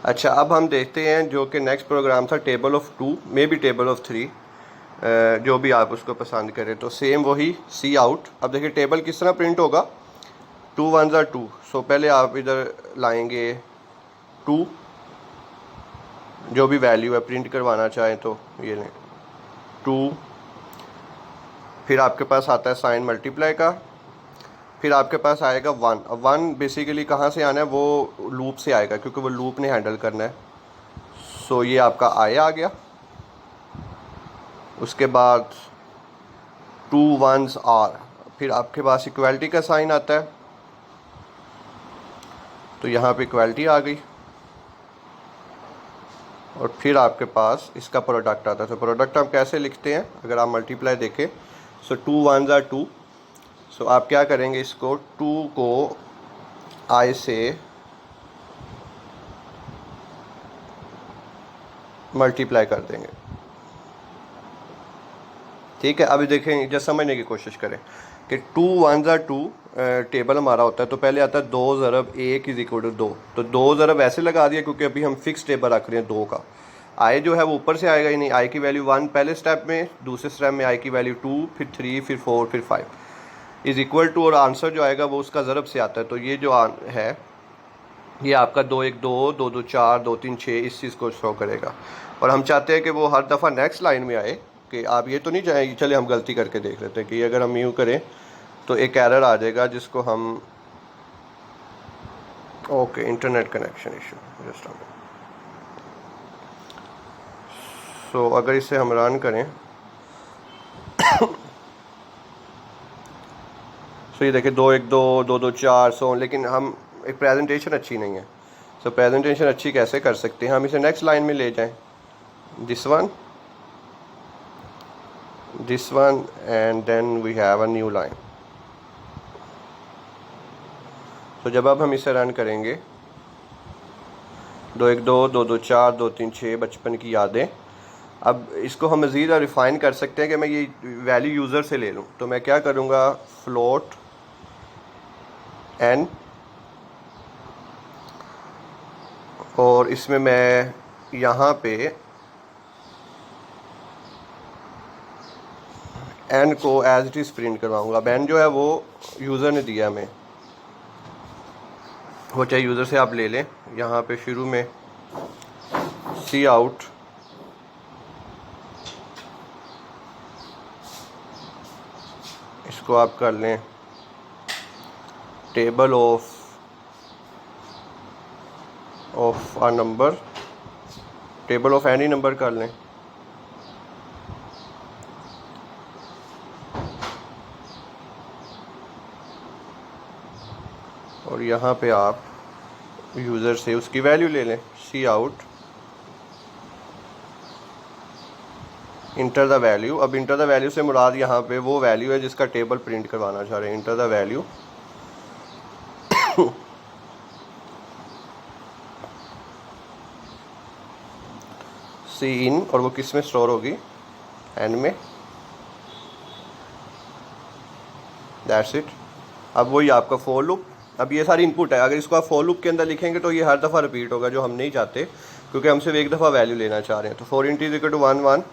अच्छा, अब हम देखते हैं जो कि नेक्स्ट प्रोग्राम था table of 2, may be table of 3, जो भी आप उसको पसंद करें। तो सेम वही सी आउट। अब देखिए टेबल किस तरह प्रिंट होगा, 2 1s are 2। सो पहले आप इधर लाएंगे 2, जो भी वैल्यू है प्रिंट करवाना चाहें तो ये लें 2। फिर आपके पास आता है साइन मल्टीप्लाई का, फिर आपके पास आएगा 1। अब 1 बेसिकली कहाँ से आना है, वो लूप से आएगा क्योंकि वो लूप ने हैंडल करना है। सो ये आपका आई आ गया। उसके बाद 2 1s आर, फिर आपके पास इक्वालिटी का साइन आता है, तो यहाँ पे इक्वालिटी आ गई। और फिर आपके पास इसका प्रोडक्ट आता है। तो प्रोडक्ट हम कैसे लिखते हैं, अगर आप मल्टीप्लाई देखें, सो 2 1s are 2। सो आप क्या करेंगे, इसको 2 को आई से मल्टीप्लाई कर देंगे। ठीक है, अभी देखें, जस्ट समझने की कोशिश करें कि 2 1s are 2 टेबल हमारा होता है, तो पहले आता है 2 ज़रब 1 इज इक्वल टू 2। तो 2 ज़रब ऐसे लगा दिया क्योंकि अभी हम फिक्स टेबल रख रहे हैं 2 का। आई जो है वो ऊपर से आएगा ही नहीं, आई की वैल्यू 1 पहले स्टेप में, दूसरे स्टेप में आई की वैल्यू 2, फिर 3, फिर 4, फिर 5 इज इक्वल टू, और आंसर जो आएगा वो उसका ज़रब से आता है। तो ये जो है ये आपका 2 1 2 2 2 4 2 3 6 इस चीज़ को शो करेगा। और हम चाहते हैं कि वो हर दफ़ा नेक्स्ट लाइन में आए, कि आप ये तो नहीं चाहेंगे। चले हम गलती करके देख लेते हैं कि अगर हम यूँ करें तो एक एरर आ जाएगा जिसको हम, okay, internet connection issue just. So अगर इसे हम रन करें सो ये देखिए 2 1 2 2 2 4 सो, लेकिन हम एक प्रेजेंटेशन अच्छी नहीं है। सो प्रेजेंटेशन अच्छी कैसे कर सकते हैं, हम इसे नेक्स्ट लाइन में ले जाएं, this one and then we have a new line. तो जब अब हम इसे रन करेंगे, 2 1 2 2 2 4 2 3 6 बचपन की यादें। अब इसको हम मज़ीद रिफ़ाइन कर सकते हैं कि मैं ये वैल्यू यूज़र से ले लूँ। तो मैं क्या करूँगा, फ्लोट एन, और इसमें मैं यहाँ पे एन को एज इट इज़ प्रिंट करवाऊँगा। अब एन जो है वो यूज़र ने दिया हमें, वो चाहे यूज़र से आप ले लें। यहाँ पे शुरू में सी आउट, इसको आप कर लें table of a number, table of any number कर लें। और यहाँ पे आप यूज़र से उसकी वैल्यू ले लें, सी आउट इंटर द वैल्यू। अब इंटर द वैल्यू से मुराद यहाँ पे वो वैल्यू है जिसका टेबल प्रिंट करवाना चाह रहे हैं। इंटर द वैल्यू सी इन, और वो किस में स्टोर होगी, एन में, दैट्स इट। अब वही आपका फॉर लूप। अब ये सारी इनपुट है, अगर इसको आप फॉर लूप के अंदर लिखेंगे तो ये हर दफ़ा रिपीट होगा, जो हम नहीं चाहते क्योंकि हम सिर्फ एक दफ़ा वैल्यू लेना चाह रहे हैं। तो 4 × इज इक्वल टू 1 1।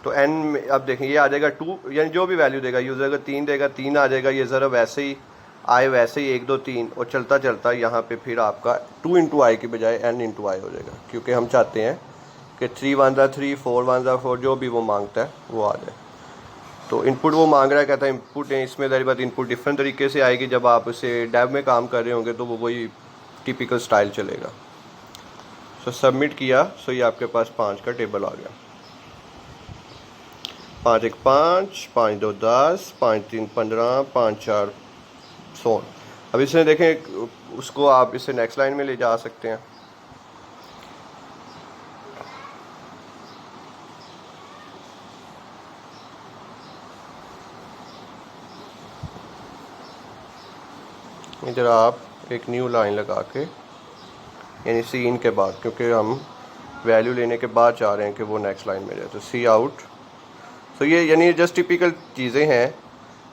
तो एन में अब देखें ये आ जाएगा 2, यानी जो भी वैल्यू देगा यूज़र, अगर 3 देगा 3 आ जाएगा। ये ज़रा वैसे ही आए, वैसे ही 1 2 3, और चलता चलता यहाँ पे फिर आपका 2 × आई की बजाय n × आई हो जाएगा, क्योंकि हम चाहते हैं कि 3 1s are 3 4 1s are 4, जो भी वो मांगता है वो आ जाए। तो इनपुट वो मांग रहा है, कहता है इनपुट है, इसमें दारी बात इनपुट डिफरेंट तरीके से आएगी। जब आप इसे डेव में काम कर रहे होंगे तो वो वही टिपिकल स्टाइल चलेगा। सो सबमिट किया, सो ये आपके पास 5 का टेबल आ गया। 5 1 5 5 2 10 5 3 15 5 4 16। अब इसमें देखें, उसको आप इसे नेक्स्ट लाइन में ले जा सकते हैं। इधर आप एक न्यू लाइन लगा के, यानी सी इन के बाद, क्योंकि हम वैल्यू लेने के बाद चाह रहे हैं कि वो नेक्स्ट लाइन में जाए, तो सी आउट। तो ये यानी जस्ट टिपिकल चीज़ें हैं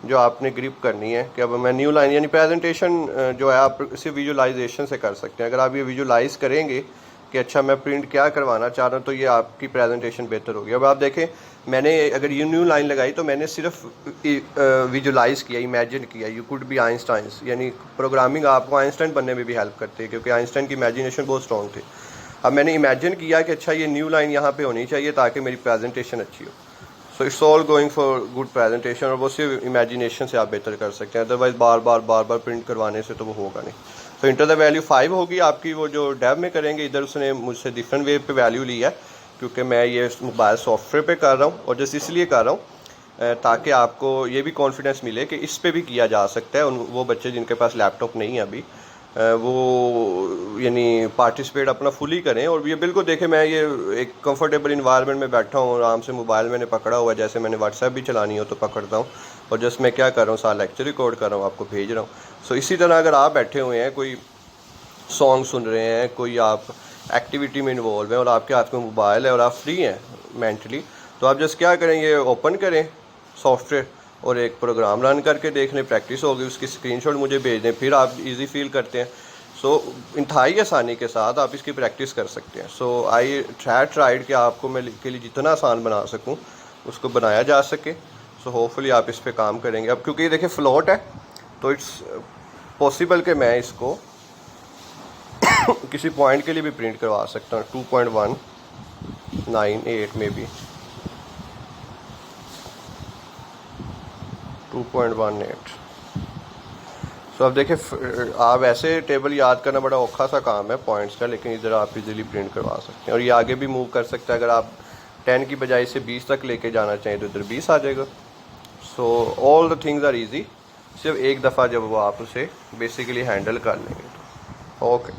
जो आपने ग्रिप करनी है कि अब मैं न्यू लाइन, यानी प्रेजेंटेशन जो है आप इसे विजुलाइजेशन से कर सकते हैं। अगर आप ये विजुलाइज करेंगे कि अच्छा मैं प्रिंट क्या करवाना चाह रहा हूँ, तो ये आपकी प्रेजेंटेशन बेहतर होगी। अब आप देखें, मैंने अगर ये न्यू लाइन लगाई तो मैंने सिर्फ विजुलाइज किया, इमेजिन किया, यू कुड बी आइंस्टाइंस, यानी प्रोग्रामिंग आपको आइंस्टाइन बनने में भी हेल्प करती है, क्योंकि आइंस्टाइन की इमेजिनेशन बहुत स्ट्रॉन्ग थी। अब मैंने इमेजिन किया कि अच्छा ये न्यू लाइन यहाँ पे होनी चाहिए ताकि मेरी प्रेजेंटेशन अच्छी हो। So it's all going for good presentation, और वो सिर्फ इमेजिनेशन से आप बेहतर कर सकते हैं, अदरवाइज बार बार प्रिंट करवाने से तो वो होगा नहीं। तो इंटर द वैल्यू 5 होगी आपकी, वो जो डेव में करेंगे। इधर उसने मुझसे डिफरेंट वे पे वैल्यू लिया है, क्योंकि मैं ये मोबाइल सॉफ्टवेयर पे कर रहा हूँ, और जस्ट इसलिए कर रहा हूँ ताकि आपको ये भी कॉन्फिडेंस मिले कि इस पे भी किया जा सकता है। वो बच्चे जिनके पास लैपटॉप नहीं है अभी, वो यानी पार्टिसिपेट अपना फुली करें। और ये बिल्कुल देखें, मैं ये एक कंफर्टेबल इन्वायरमेंट में बैठा हूँ, आराम से मोबाइल मैंने पकड़ा हुआ है, जैसे मैंने व्हाट्सएप भी चलानी हो तो पकड़ता हूँ, और जस्ट मैं क्या कर रहा हूँ, सारा लेक्चर रिकॉर्ड कर रहा हूँ, आपको भेज रहा हूँ। सो इसी तरह अगर आप बैठे हुए हैं, कोई सॉन्ग सुन रहे हैं, कोई आप एक्टिविटी में इन्वॉल्व हैं और आपके हाथ में मोबाइल है और आप फ्री हैं मेंटली, तो आप जस्ट क्या करें, ये ओपन करें सॉफ्टवेयर और एक प्रोग्राम रन करके देख लें, प्रैक्टिस होगी, उसकी स्क्रीनशॉट मुझे भेज दें, फिर आप इजी फील करते हैं। सो इंतहाई आसानी के साथ आप इसकी प्रैक्टिस कर सकते हैं। सो आई ट्राइड कि आपको मैं के लिए जितना आसान बना सकूं उसको बनाया जा सके। सो होपफुली आप इस पर काम करेंगे। अब क्योंकि देखिए फ्लोट है, तो इट्स पॉसिबल कि मैं इसको किसी पॉइंट के लिए भी प्रिंट करवा सकता हूँ, 2.198 में भी 2.18। सो अब देखिए, आप ऐसे टेबल याद करना बड़ा औखा सा काम है पॉइंट्स का, लेकिन इधर आप इजीली प्रिंट करवा सकते हैं, और ये आगे भी मूव कर सकता है। अगर आप 10 की बजाय से 20 तक लेके जाना चाहें तो इधर 20 आ जाएगा। So all the things are easy, सिर्फ एक दफ़ा जब वो आप उसे बेसिकली हैंडल कर लेंगे तो ओके।